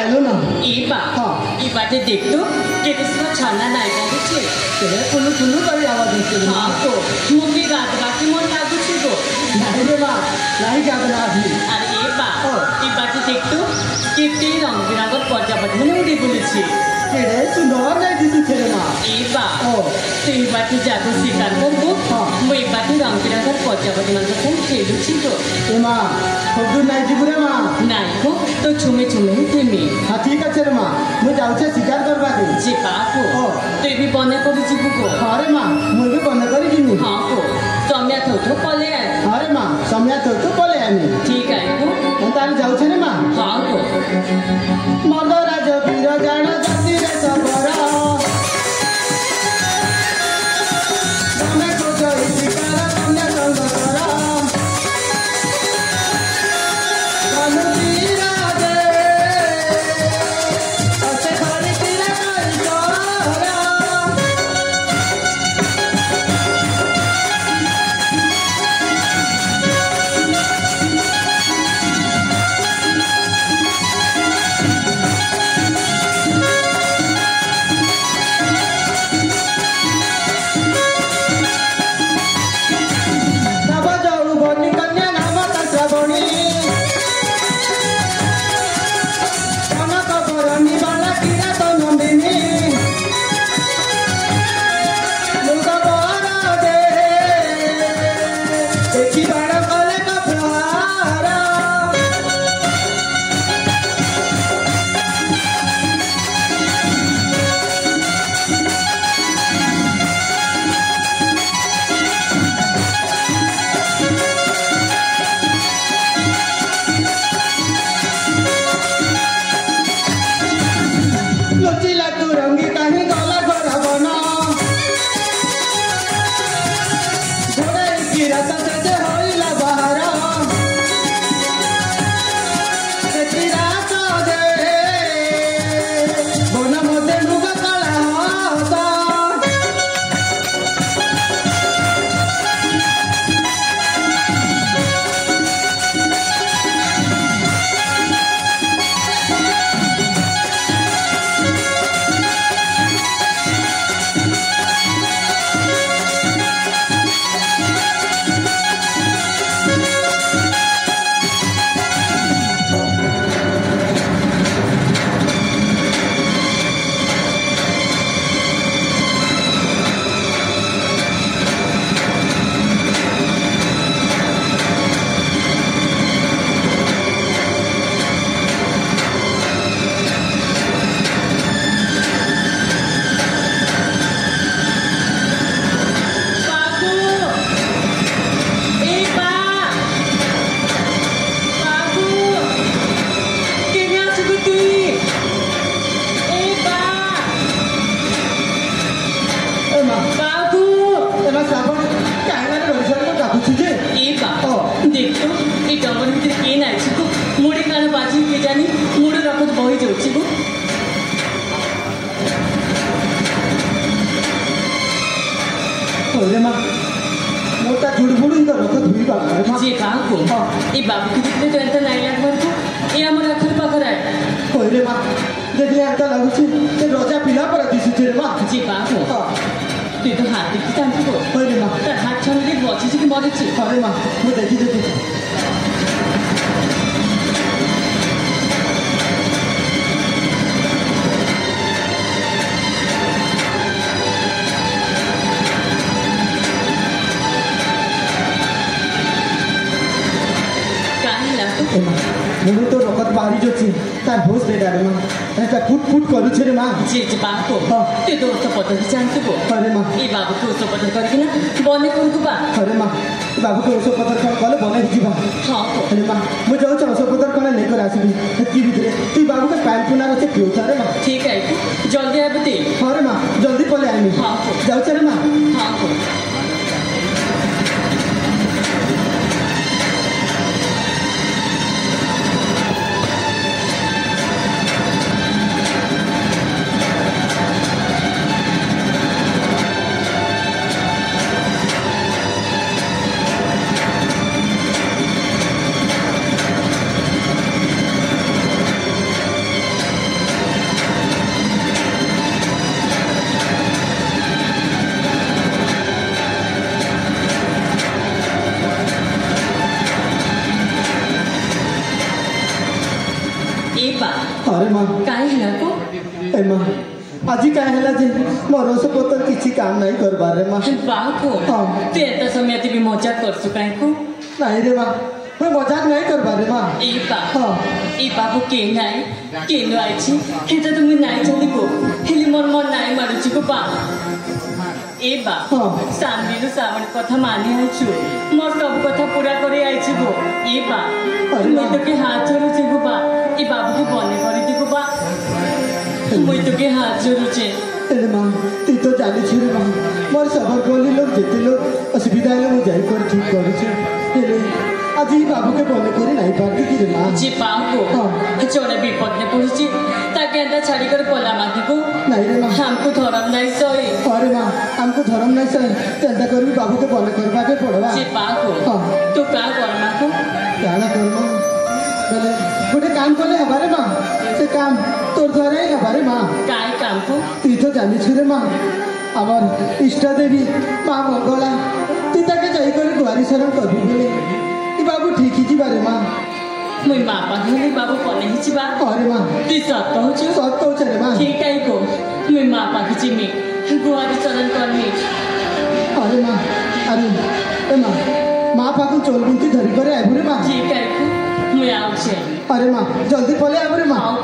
पाहिलं ना ई बाटे देखतो किती छान नाही का ते कुलू कुलू करी आवाज येते हाँ तो मुझे गात बाकी मन लागू छी तो नाही रे बा नाही का बना अभी अरे ई बाटे देखतो किती रंग बिरंगर प्रजापति ने उड़ी बोलछी केडे सुंदर नाही दिसू छे रे मा तो ई बाटे जादू शिकार करतो मु ई बाटे रंग बिरंगर प्रजापति मन को खेलू छी तो ए मा खबू नाही जीबू रे मा नाही को तो छुमे छुमे ही थेमी हाँ ठीक अच्छे रे मा मु जाउछे शिकार करबा के जे पाको तो भी बने को जीबू को हाँ रे मा मु भी बने करी जीबू हाँ को समय तो पले आए हाँ रे मा समय तो पले आए ठीक है को तार जाउछे रे मा हाँ को मर्दराज वीर जान जाति रे सबरा तमे को जई शिकार कन्या संग करा कानु वीरा दे असे खरी तीरा करी तोरा मुझे तो रखत बाहरी जो छी तार भोज दे डारे मां ऐसा फुट फुट करू छे रे मां जी जी बाको ते दोस्त पद्धति जानते को अरे मां ई बाबू को दोस्त पद्धति करके ना बने कोन बा अरे मां बाबू को दोस्त पद्धति कले बने हिजिबा हां अरे मां मु जाउ दोस्त पद्धति कले लेकर आसीबी की भीतर तू बाबू के पाइल पुना रचे पियो रे मां ठीक है जल्दी आबते अरे मां जल्दी पले आइमी हां जाउ रे मां हां ए बा अरे माँ काई है को ए माँ আজি काय ହେଲା ଯେ ମୋର ସେ ପୋତର କିଛି କାମ ନାହିଁ କରବାର ରେ ମା बाको हाँ। ते एता समय ती भी मजाक करसु काई को ନାହିଁ रे ମା ମୁଁ ମଜାକ ନାହିଁ କରବାର ରେ ମା ए बा हाँ। ए बाबू के नाही के नो आइछि हेता तुम नाही चली को हेली मोर मन नाही मारुछि को बा ए बा हाँ। सामने सावन कथा मानि आइछु मोर सब कथा पूरा करे आइछि गो ए बा अरे मैं बा। तो के हाथ जोड़ुछि गो बा ए बाबू के बने करी दे गो बा मैं तो के हाथ जोड़ुछि अरे माँ तू तो जानी छी रे माँ मोर सबर बोली लोग जेते लोग असुविधा है ମୁଁ ଯାଇ କରି ଠିକ କରୁଛି ହେଲେ ଆଜି ବାବୁ के बोले करे नहीं पाती कि रे माँ जे बाबू हाँ। जोड़े विपद ने पहुंची ताके एंदा छाड़ी कर पला मागी को नहीं रे माँ हमको धरम नहीं सही अरे माँ हमको धर्म नहीं सही चिंता करी बाबू के बोले करवा के पड़वा जे बाबू हाँ। तू का करमा को क्या कर माँ बोले गोटे काम कले हमारे माँ से काम तोर द्वारा ही हमारे माँ काय काम को तू तो जानी छी रे माँ আমার ইষ্ট দেবী মা মঙ্গলা তুই তাকে যাই করে গুয়ারি শরণ করবি বলে ই বাবু ঠিকই যাবারে মা मुई माँ पाखले बाबू पने हिची बा अरे माँ ती सत कहछु सत कौच रे माँ ठीक है को मुई माँ पाखी चिमी गुआरी चरण करनी अरे माँ अरे ए माँ माँ पाखु चोल गुंती धरी करे आबु रे माँ ठीक है को मुई आउ छे अरे माँ जल्दी पले आबु रे माँ आउ